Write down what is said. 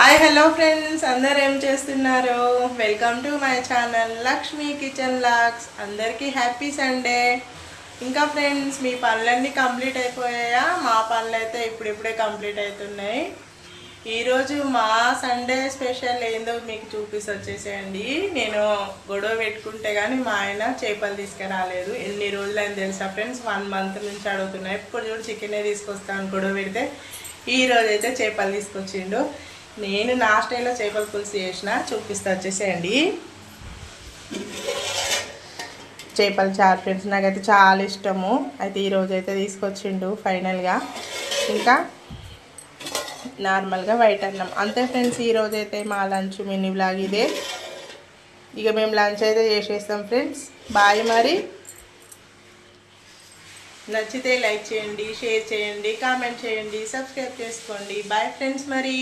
Hi hello friends, అందరు ఏం చేస్తున్నారు? Welcome to my channel Lakshmi kitchen logs. అందరికీ హ్యాపీ సండే. ఇంకా ఫ్రెండ్స్, మీ పనులన్నీ కంప్లీట్ అయిపోయాయా? మా పనులు అయితే ఇప్పుడిప్పుడే కంప్లీట్ అవుతున్నాయి. ఈరోజు మా సండే స్పెషల్ ఏందో మీకు వచ్చేసేయండి. నేను గొడవ పెట్టుకుంటే కానీ మా ఆయన చేపలు తీసుకురాలేదు. ఎన్ని రోజులైంది తెలుసా ఫ్రెండ్స్? 1 month నుంచి అడుగుతున్నాయి. ఎప్పుడు చూడు చికెనే తీసుకొస్తాను గొడవ పెడితే. ఈరోజు అయితే చేపలు తీసుకొచ్చిండు. నేను నా స్టైల్లో చేపల పులుసు చేసిన వచ్చేసేయండి. చేపల చారు ఫ్రెండ్స్, నాకైతే చాలా ఇష్టము. అయితే ఈరోజు అయితే తీసుకొచ్చిండు ఫైనల్గా. ఇంకా నార్మల్గా వైట్ అన్నం అంతే ఫ్రెండ్స్. ఈరోజు అయితే మా లంచ్ మినీ బ్లాగ్ ఇదే. ఇక మేము లంచ్ అయితే చేసేస్తాం ఫ్రెండ్స్. బాయ్. మరి నచ్చితే లైక్ చేయండి, షేర్ చేయండి, కామెంట్ చేయండి, సబ్స్క్రైబ్ చేసుకోండి. Bye friends. మరి